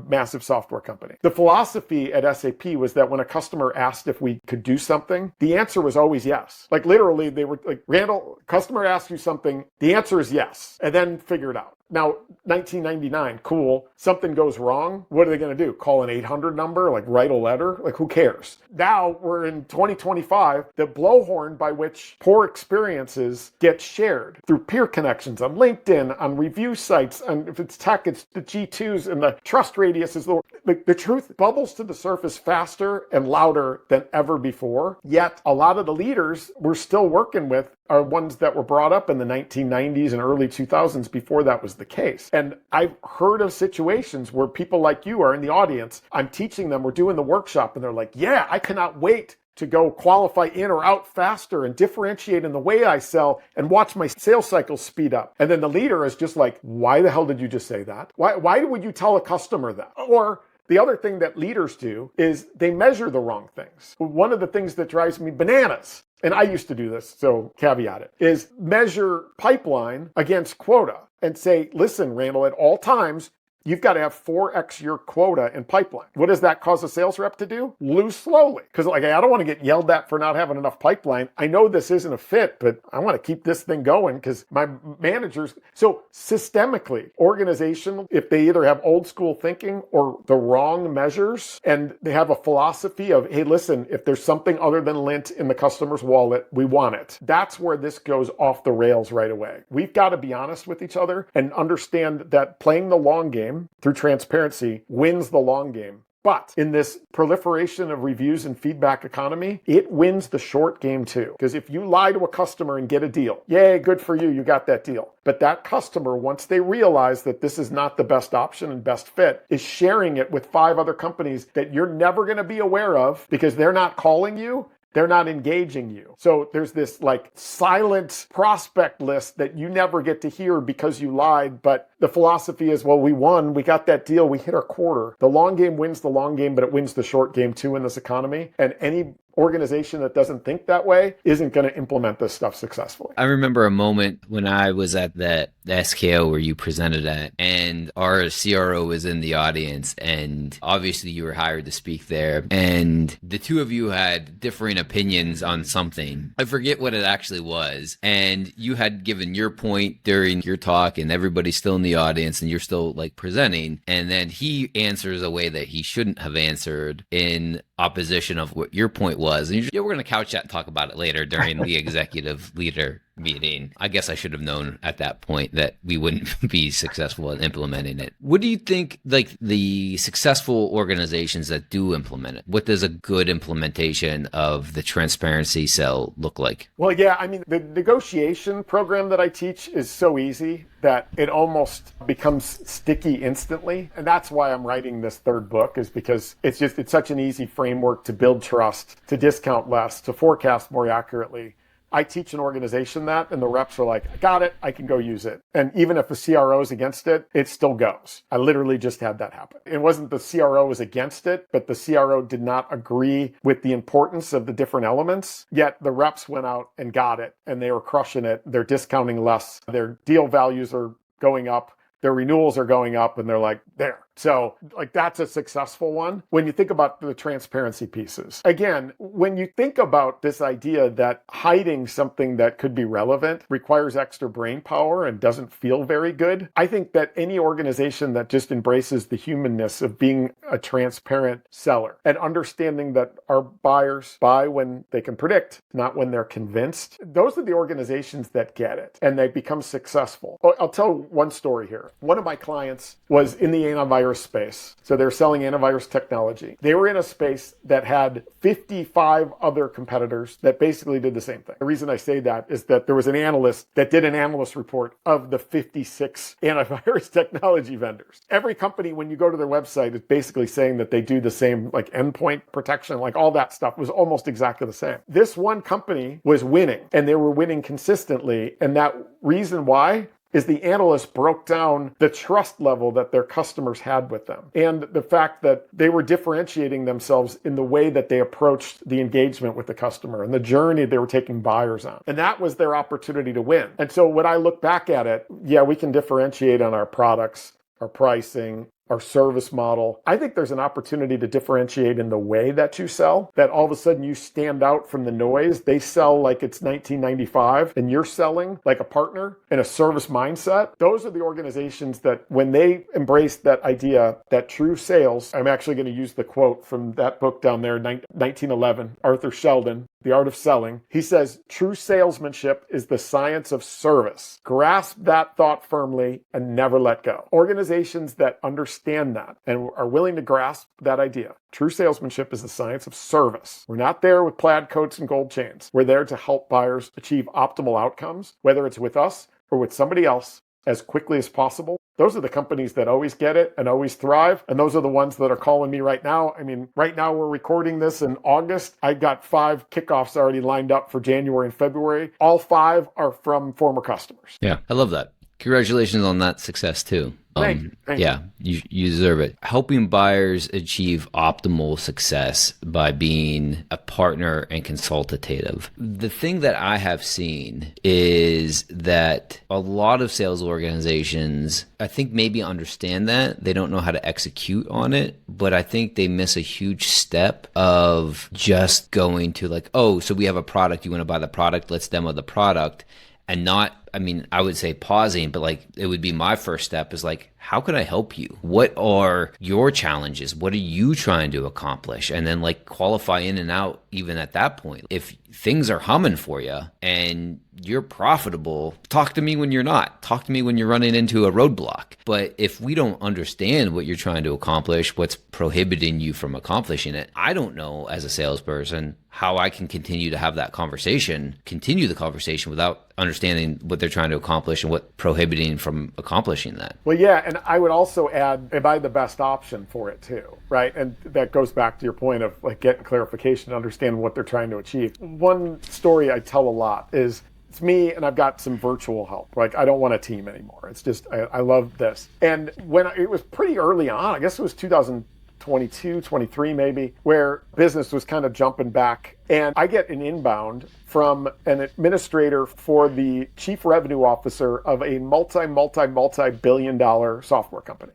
S1: massive software company. The philosophy at SAP was that when a customer asked if we could do something, the answer was always yes. Like literally, they were like, Randall, customer asks you something, the answer is yes, and then figure it out. Now, 1999, cool. Something goes wrong. What are they going to do? Call an 800 number? Like write a letter? Like who cares? Now we're in 2025. The blowhorn by which poor experiences get shared through peer connections on LinkedIn, on review sites, and if it's tech, it's the G2s, and the trust radius is the truth bubbles to the surface faster and louder than ever before. Yet a lot of the leaders we're still working with are ones that were brought up in the 1990s and early 2000s before that was the case. And I've heard of situations where people like you are in the audience. I'm teaching them, we're doing the workshop, and they're like, yeah, I cannot wait to go qualify in or out faster and differentiate in the way I sell and watch my sales cycles speed up. And then the leader is just like, why the hell did you just say that? Why would you tell a customer that? Or the other thing that leaders do is they measure the wrong things. One of the things that drives me bananas, and I used to do this, so caveat it, is measure pipeline against quota and say, listen, Randall, at all times, you've got to have 4x your quota in pipeline. What does that cause a sales rep to do? Lose slowly. Because like, I don't want to get yelled at for not having enough pipeline. I know this isn't a fit, but I want to keep this thing going because my managers. So systemically, organizational, if they either have old school thinking or the wrong measures, and they have a philosophy of, hey, listen, if there's something other than lint in the customer's wallet, we want it. That's where this goes off the rails right away. We've got to be honest with each other and understand that playing the long game through transparency wins the long game. But in this proliferation of reviews and feedback economy, it wins the short game too. Because if you lie to a customer and get a deal, yay, good for you, you got that deal. But that customer, once they realize that this is not the best option and best fit, is sharing it with 5 other companies that you're never going to be aware of because they're not calling you. They're not engaging you. So there's this like silent prospect list that you never get to hear because you lied. But the philosophy is, well, we won. We got that deal. We hit our quarter. The long game wins the long game, but it wins the short game too in this economy. And any organization that doesn't think that way isn't going to implement this stuff successfully.
S3: I remember a moment when I was at the SKO where you presented at, and our CRO was in the audience, and obviously you were hired to speak there, and the two of you had differing opinions on something. I forget what it actually was, and you had given your point during your talk, and everybody's still in the audience, and you're still like presenting, and then he answers a way that he shouldn't have answered in opposition of what your point was. And we're going to couch that and talk about it later during the executive leader meeting. I guess I should have known at that point that we wouldn't be successful in implementing it. What do you think, like the successful organizations that do implement it, what does a good implementation of the transparency cell look like?
S1: Well, yeah, I mean, the negotiation program that I teach is so easy that it almost becomes sticky instantly. And that's why I'm writing this 3rd book, is because it's such an easy framework to build trust, to discount less, to forecast more accurately. I teach an organization that, and the reps are like, I got it, I can go use it. And even if the CRO is against it, it still goes. I literally just had that happen. It wasn't the CRO was against it, but the CRO did not agree with the importance of the different elements. Yet the reps went out and got it, and they were crushing it. They're discounting less. Their deal values are going up. Their renewals are going up, and they're like, there. So like that's a successful one. When you think about the transparency pieces, again, when you think about this idea that hiding something that could be relevant requires extra brain power and doesn't feel very good, I think that any organization that just embraces the humanness of being a transparent seller and understanding that our buyers buy when they can predict, not when they're convinced, those are the organizations that get it and they become successful. I'll tell one story here. One of my clients was in the antivirus space. So they're selling antivirus technology. They were in a space that had 55 other competitors that basically did the same thing. The reason I say that is that there was an analyst that did an analyst report of the 56 antivirus technology vendors. Every company, when you go to their website, is basically saying that they do the same, like endpoint protection, like all that stuff was almost exactly the same. This one company was winning, and they were winning consistently. And that reason why is the analyst broke down the trust level that their customers had with them and the fact that they were differentiating themselves in the way that they approached the engagement with the customer and the journey they were taking buyers on. And that was their opportunity to win. And so when I look back at it, yeah, we can differentiate on our products, our pricing, our service model. I think there's an opportunity to differentiate in the way that you sell, that all of a sudden you stand out from the noise. They sell like it's 1995 and you're selling like a partner in a service mindset. Those are the organizations that when they embrace that idea that true sales, I'm actually going to use the quote from that book down there, 1911, Arthur Sheldon, The Art of Selling. He says, true salesmanship is the science of service. Grasp that thought firmly and never let go. Organizations that understand that and are willing to grasp that idea. True salesmanship is the science of service. We're not there with plaid coats and gold chains. We're there to help buyers achieve optimal outcomes, whether it's with us or with somebody else, as quickly as possible. Those are the companies that always get it and always thrive. And those are the ones that are calling me right now. I mean, right now we're recording this in August. I got 5 kickoffs already lined up for January and February. All 5 are from former customers.
S3: Yeah, I love that. Congratulations on that success too.
S1: Thank you.
S3: Yeah, you deserve it. Helping buyers achieve optimal success by being a partner and consultative. The thing that I have seen is that a lot of sales organizations, I think, maybe understand that. They don't know how to execute on it, but I think they miss a huge step of just going to like, oh, so we have a product, you want to buy the product, let's demo the product. And not, I mean, I would say pausing, but like it would be my first step is like, how can I help you? What are your challenges? What are you trying to accomplish? And then like qualify in and out even at that point. If things are humming for you and you're profitable, talk to me when you're not. Talk to me when you're running into a roadblock. But if we don't understand what you're trying to accomplish, what's prohibiting you from accomplishing it, I don't know as a salesperson how I can continue to have that conversation, continue the conversation without understanding what they're trying to accomplish and what prohibiting from accomplishing that.
S1: Well, yeah, and I would also add, am I the best option for it too, right? And that goes back to your point of like getting clarification, understanding what they're trying to achieve. One story I tell a lot is it's me and I've got some virtual help. Like I don't want a team anymore. It's just, I love this. And when it was pretty early on, I guess it was 2022, 23 maybe, where business was kind of jumping back. And I get an inbound from an administrator for the chief revenue officer of a multi-billion dollar software company.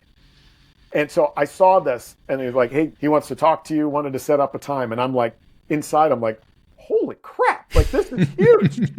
S1: And so I saw this and he was like, hey, he wants to talk to you, wanted to set up a time. And I'm like, inside, I'm like, holy crap, like this is huge.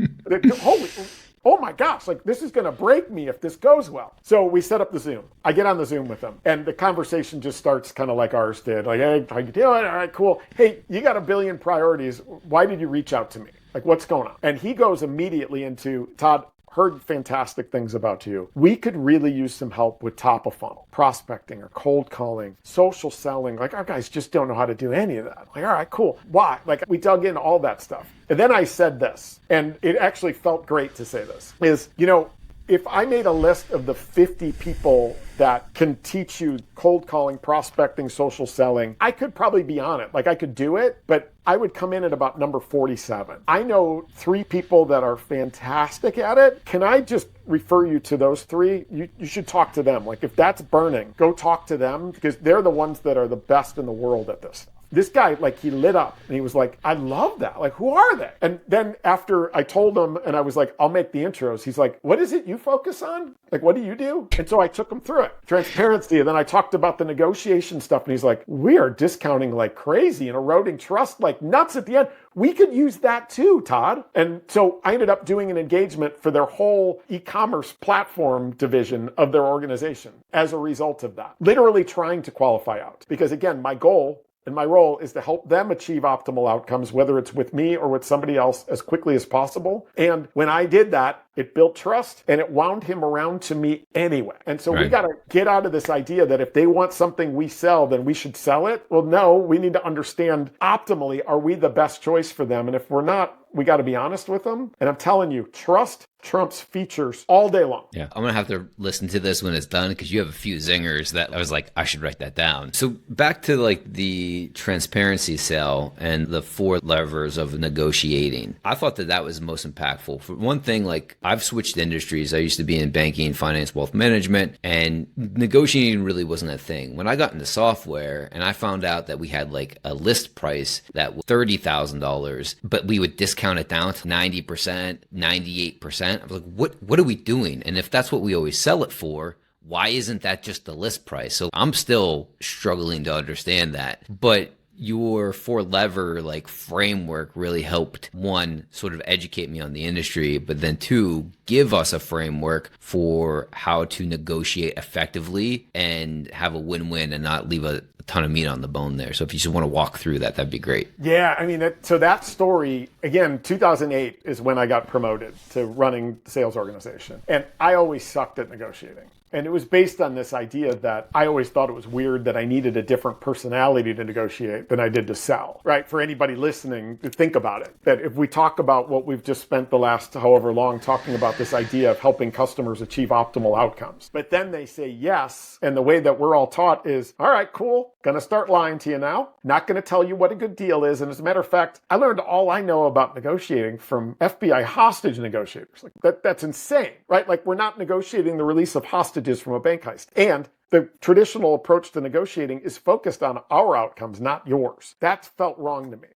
S1: Oh my gosh, like this is going to break me if this goes well. So we set up the Zoom. I get on the Zoom with him and the conversation just starts kind of like ours did. Like, hey, how you doing? All right, cool. Hey, you got a billion priorities. Why did you reach out to me? Like, what's going on? And he goes immediately into, Todd, heard fantastic things about you. We could really use some help with top of funnel, prospecting or cold calling, social selling. Like our guys just don't know how to do any of that. Like, all right, cool. Why? Like we dug into all that stuff. And then I said this, and it actually felt great to say this, is, you know, if I made a list of the 50 people that can teach you cold calling, prospecting, social selling, I could probably be on it. Like I could do it, but I would come in at about number 47. I know 3 people that are fantastic at it. Can I just refer you to those 3? You should talk to them. Like if that's burning, go talk to them because they're the ones that are the best in the world at this stuff. This guy, like he lit up and he was like, I love that. Like, who are they? And then after I told him and I was like, I'll make the intros. He's like, what is it you focus on? Like, what do you do? And so I took him through it. Transparency. And then I talked about the negotiation stuff. And he's like, we are discounting like crazy and eroding trust like nuts at the end. We could use that too, Todd. And so I ended up doing an engagement for their whole e-commerce platform division of their organization as a result of that. Literally trying to qualify out. Because again, my goal and my role is to help them achieve optimal outcomes, whether it's with me or with somebody else, as quickly as possible. And when I did that, it built trust and it wound him around to me anyway. And so we got to get out of this idea that if they want something we sell, then we should sell it. Well, no, we need to understand optimally, are we the best choice for them? And if we're not, we got to be honest with them. And I'm telling you, trust trumps features all day long.
S3: Yeah, I'm going to have to listen to this when it's done because you have a few zingers that I was like, I should write that down. So back to like the transparency sale and the 4 levers of negotiating. I thought that that was most impactful. For one thing, like I've switched industries. I used to be in banking, finance, wealth management, and negotiating really wasn't a thing. When I got into software and I found out that we had like a list price that was $30,000, but we would discount it down to 90%, 98%. I was like, what are we doing? And if that's what we always sell it for, why isn't that just the list price? So I'm still struggling to understand that. But your 4 lever like framework really helped, 1, sort of educate me on the industry, but then 2, give us a framework for how to negotiate effectively and have a win-win and not leave a ton of meat on the bone there. So if you just want to walk through that, that'd be great.
S1: Yeah, I mean, so that story, again, 2008 is when I got promoted to running the sales organization. And I always sucked at negotiating. And it was based on this idea that I always thought it was weird that I needed a different personality to negotiate than I did to sell, right? For anybody listening to think about it, that if we talk about what we've just spent the last however long talking about this idea of helping customers achieve optimal outcomes, but then they say yes, and the way that we're all taught is, all right, cool, gonna start lying to you now, not gonna tell you what a good deal is. And as a matter of fact, I learned all I know about negotiating from FBI hostage negotiators. Like that's insane, right? Like we're not negotiating the release of hostages from a bank heist. And the traditional approach to negotiating is focused on our outcomes, not yours. That felt wrong to me.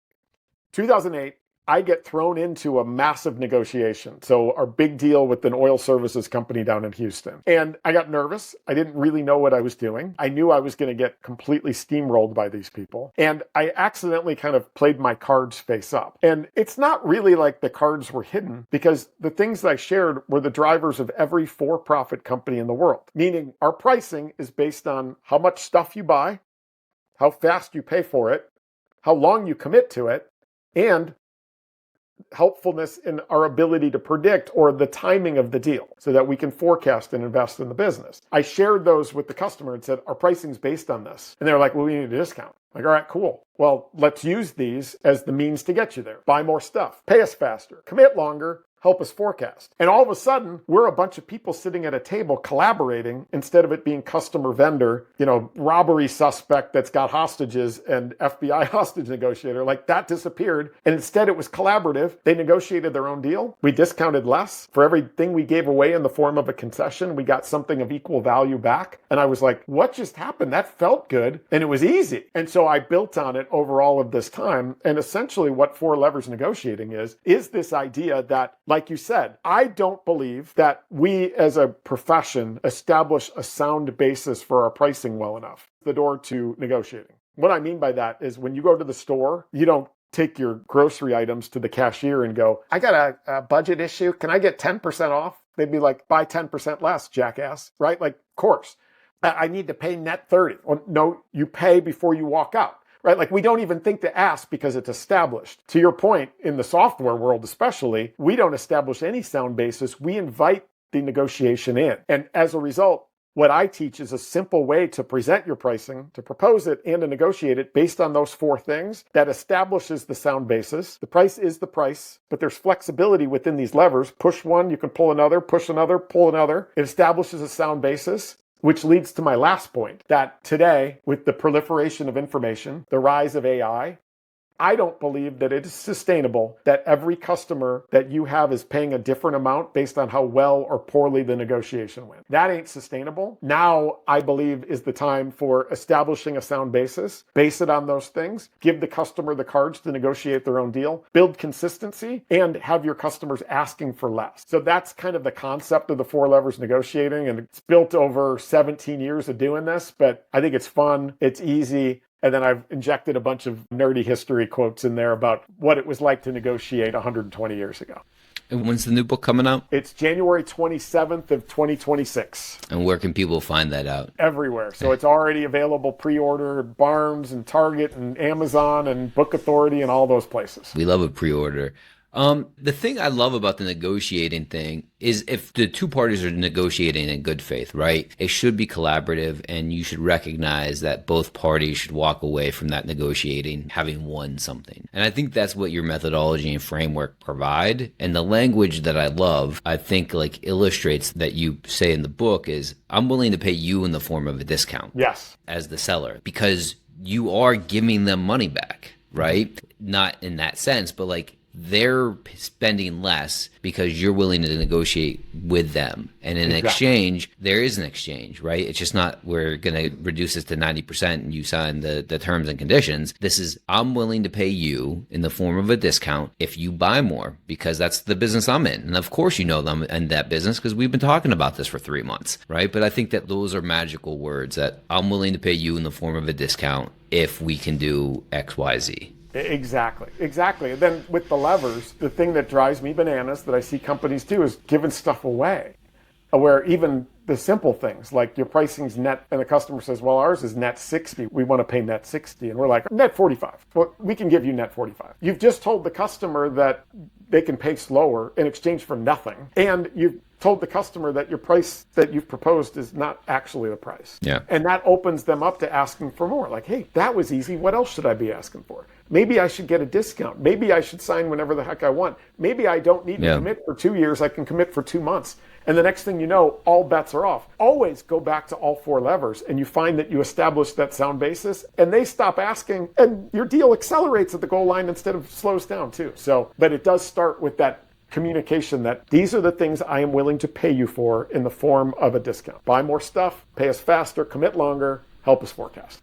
S1: 2008, I get thrown into a massive negotiation. So our big deal with an oil services company down in Houston. And I got nervous. I didn't really know what I was doing. I knew I was going to get completely steamrolled by these people. And I accidentally kind of played my cards face up. And it's not really like the cards were hidden, because the things that I shared were the drivers of every for-profit company in the world. Meaning our pricing is based on how much stuff you buy, how fast you pay for it, how long you commit to it, and helpfulness in our ability to predict or the timing of the deal so that we can forecast and invest in the business. I shared those with the customer and said, our pricing's based on this. And they're like, well, we need a discount. Like, all right, cool. Well, let's use these as the means to get you there. Buy more stuff, pay us faster, commit longer, help us forecast. And all of a sudden, we're a bunch of people sitting at a table collaborating instead of it being customer vendor, robbery suspect that's got hostages and FBI hostage negotiator. Like that disappeared. And instead it was collaborative. They negotiated their own deal. We discounted less. For everything we gave away in the form of a concession, we got something of equal value back. And I was like, what just happened? That felt good. And it was easy. And so I built on it over all of this time. And essentially what four levers negotiating is this idea that, like you said, I don't believe that we as a profession establish a sound basis for our pricing well enough. The door to negotiating. What I mean by that is when you go to the store, you don't take your grocery items to the cashier and go, I got a budget issue. Can I get 10% off? They'd be like, buy 10% less, jackass, right? Like, of course. I need to pay net 30. Well, no, you pay before you walk out. Right? Like we don't even think to ask because it's established. To your point, in the software world especially, we don't establish any sound basis. We invite the negotiation in. And as a result, what I teach is a simple way to present your pricing, to propose it and to negotiate it based on those four things that establishes the sound basis. The price is the price, but there's flexibility within these levers. Push one, you can pull another, push another, pull another. It establishes a sound basis. Which leads to my last point, that today, with the proliferation of information, the rise of AI, I don't believe that it is sustainable that every customer that you have is paying a different amount based on how well or poorly the negotiation went. That ain't sustainable. Now, I believe, is the time for establishing a sound basis, base it on those things, give the customer the cards to negotiate their own deal, build consistency, and have your customers asking for less. So that's kind of the concept of the four levers negotiating, and it's built over 17 years of doing this, but I think it's fun, it's easy. And then I've injected a bunch of nerdy history quotes in there about what it was like to negotiate 120 years ago.
S3: And when's the new book coming out?
S1: It's January 27th of 2026.
S3: And where can people find that out?
S1: Everywhere. So it's already available pre-order at Barnes and Target and Amazon and Book Authority and all those places.
S3: We love a pre-order. The thing I love about the negotiating thing is if the two parties are negotiating in good faith, right? It should be collaborative, and you should recognize that both parties should walk away from that negotiating having won something. And I think that's what your methodology and framework provide. And the language that I love, I think like illustrates that you say in the book is, I'm willing to pay you in the form of a discount.
S1: Yes.
S3: As the seller, because you are giving them money back, right? Not in that sense, but like, they're spending less because you're willing to negotiate with them. And in exchange, there is an exchange, right? It's just not, we're going to reduce this to 90% and you sign the terms and conditions. This is, I'm willing to pay you in the form of a discount if you buy more, because that's the business I'm in. And of course, you know them in that business because we've been talking about this for 3 months, right? But I think that those are magical words, that I'm willing to pay you in the form of a discount if we can do X, Y, Z.
S1: Exactly. And then with the levers, the thing that drives me bananas that I see companies do is giving stuff away. Where even the simple things like your pricing's net, and the customer says, well, ours is net 60. We want to pay net 60. And we're like, net 45. Well, we can give you net 45. You've just told the customer that they can pay slower in exchange for nothing. And you've told the customer that your price that you've proposed is not actually the price.
S3: Yeah.
S1: And that opens them up to asking for more. Like, hey, that was easy. What else should I be asking for? Maybe I should get a discount. Maybe I should sign whenever the heck I want. Maybe I don't need to commit for 2 years. I can commit for 2 months. And the next thing you know, all bets are off. Always go back to all 4 levers, and you find that you establish that sound basis, and they stop asking, and your deal accelerates at the goal line instead of slows down too. So, but it does start with that communication that these are the things I am willing to pay you for in the form of a discount. Buy more stuff, pay us faster, commit longer, help us forecast.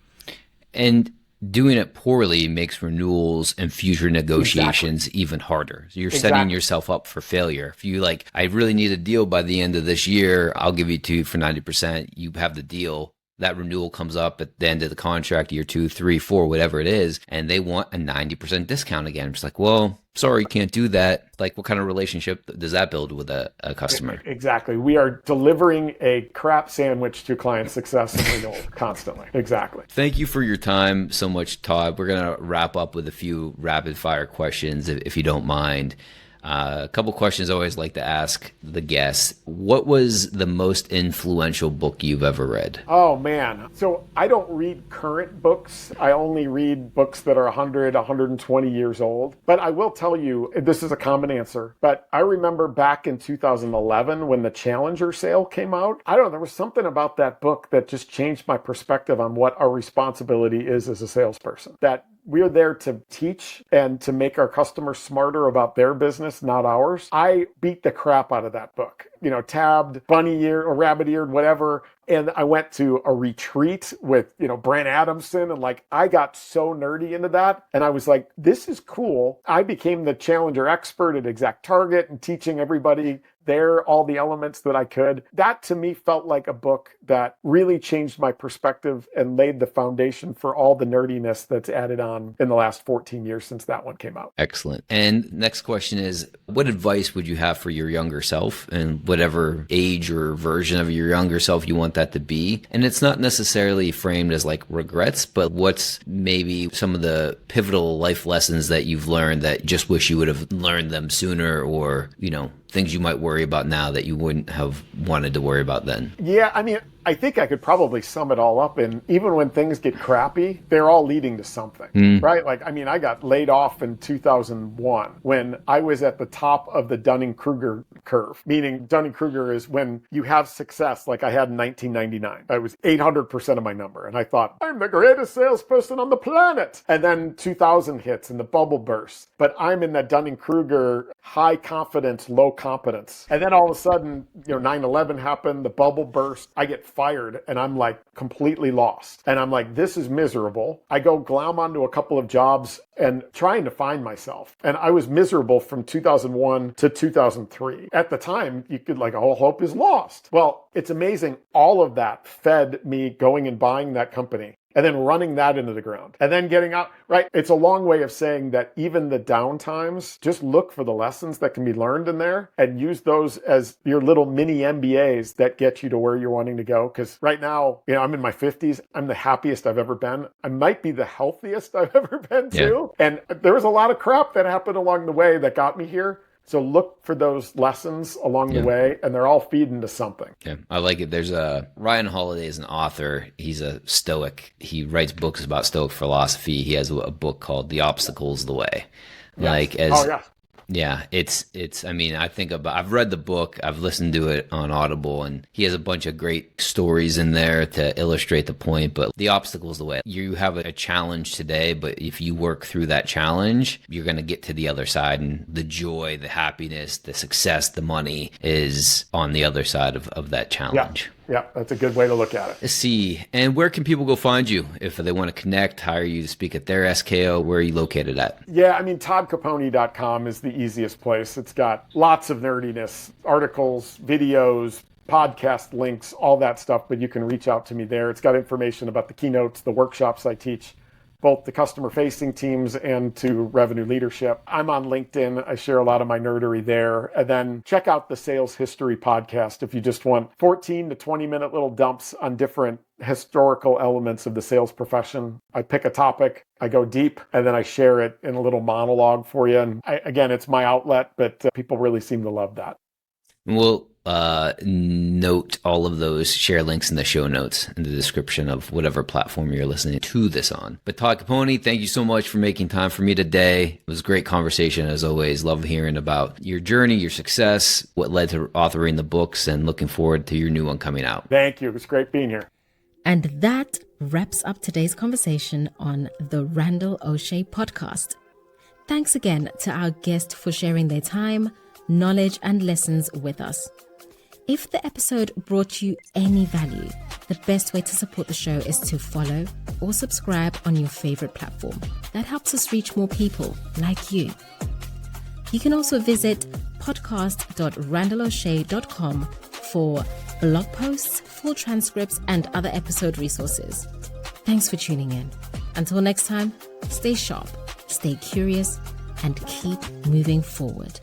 S3: And doing it poorly makes renewals and future negotiations even harder. So you're setting yourself up for failure. If you like, I really need a deal by the end of this year, I'll give you 2 for 90%. You have the deal. That renewal comes up at the end of the contract, year 2, 3, 4, whatever it is, and they want a 90% discount again. It's like, well, sorry, can't do that. Like, what kind of relationship does that build with a customer?
S1: Exactly. We are delivering a crap sandwich to client success and renewal constantly. Exactly.
S3: Thank you for your time so much, Todd. We're going to wrap up with a few rapid fire questions, if you don't mind. A couple questions I always like to ask the guests. What was the most influential book you've ever read?
S1: Oh, man. So I don't read current books. I only read books that are 100, 120 years old. But I will tell you, this is a common answer, but I remember back in 2011 when the Challenger sale came out. I don't know, there was something about that book that just changed my perspective on what our responsibility is as a salesperson. That we're there to teach and to make our customers smarter about their business, not ours. I beat the crap out of that book. Tabbed, bunny-eared or rabbit-eared, whatever. And I went to a retreat with, Brent Adamson. And I got so nerdy into that. And I was like, this is cool. I became the Challenger expert at Exact Target and teaching everybody there all the elements that I could. That to me felt like a book that really changed my perspective and laid the foundation for all the nerdiness that's added on in the last 14 years since that one came out.
S3: Excellent. And next question is, what advice would you have for your younger self, and whatever age or version of your younger self you want that to be? And it's not necessarily framed as regrets, but what's maybe some of the pivotal life lessons that you've learned that you just wish you would have learned them sooner, or, things you might worry about now that you wouldn't have wanted to worry about then?
S1: Yeah, I think I could probably sum it all up in, even when things get crappy, they're all leading to something, right? I got laid off in 2001 when I was at the top of the Dunning-Kruger curve, meaning Dunning-Kruger is when you have success like I had in 1999. I was 800% of my number. And I thought, I'm the greatest salesperson on the planet. And then 2000 hits and the bubble bursts. But I'm in that Dunning-Kruger high confidence, low competence. And then all of a sudden, 9/11 happened, the bubble burst, I get fired, and I'm completely lost. And I'm like, this is miserable. I go glom onto a couple of jobs and trying to find myself. And I was miserable from 2001 to 2003. At the time, you could all hope is lost. Well, it's amazing. All of that fed me going and buying that company, and then running that into the ground, and then getting out, right? It's a long way of saying that even the down times, just look for the lessons that can be learned in there and use those as your little mini MBAs that get you to where you're wanting to go. Because right now, I'm in my 50s. I'm the happiest I've ever been. I might be the healthiest I've ever been too. And there was a lot of crap that happened along the way that got me here. So look for those lessons along the way, and they're all feeding to something.
S3: Yeah, I like it. There's Ryan Holiday is an author. He's a Stoic. He writes books about Stoic philosophy. He has a book called The Obstacle's the Way.
S1: Yes.
S3: Yeah, I've read the book, I've listened to it on Audible, and he has a bunch of great stories in there to illustrate the point, but the obstacle is the way. You have a challenge today, but if you work through that challenge, you're going to get to the other side, and the joy, the happiness, the success, the money is on the other side of that challenge.
S1: Yeah, that's a good way to look at it.
S3: Let's see. And where can people go find you if they want to connect, hire you to speak at their SKO? Where are you located at?
S1: Yeah, toddcaponi.com is the easiest place. It's got lots of nerdiness, articles, videos, podcast links, all that stuff, but you can reach out to me there. It's got information about the keynotes, the workshops I teach. both the customer-facing teams and to revenue leadership. I'm on LinkedIn. I share a lot of my nerdery there. And then check out the Sales History podcast if you just want 14 to 20-minute little dumps on different historical elements of the sales profession. I pick a topic, I go deep, and then I share it in a little monologue for you. And again, it's my outlet, but people really seem to love that.
S3: We'll note all of those, share links in the show notes in the description of whatever platform you're listening to this on. But Todd Caponi, thank you so much for making time for me today. It was a great conversation as always. Love hearing about your journey, your success, what led to authoring the books, and looking forward to your new one coming out.
S1: Thank you. It was great being here.
S2: And that wraps up today's conversation on the Randall O'Shea podcast. Thanks again to our guest for sharing their time, knowledge, and lessons with us. If the episode brought you any value, the best way to support the show is to follow or subscribe on your favorite platform. That helps us reach more people like you. You can also visit podcast.randallocshea.com for blog posts, full transcripts, and other episode resources. Thanks for tuning in. Until next time, stay sharp, stay curious, and keep moving forward.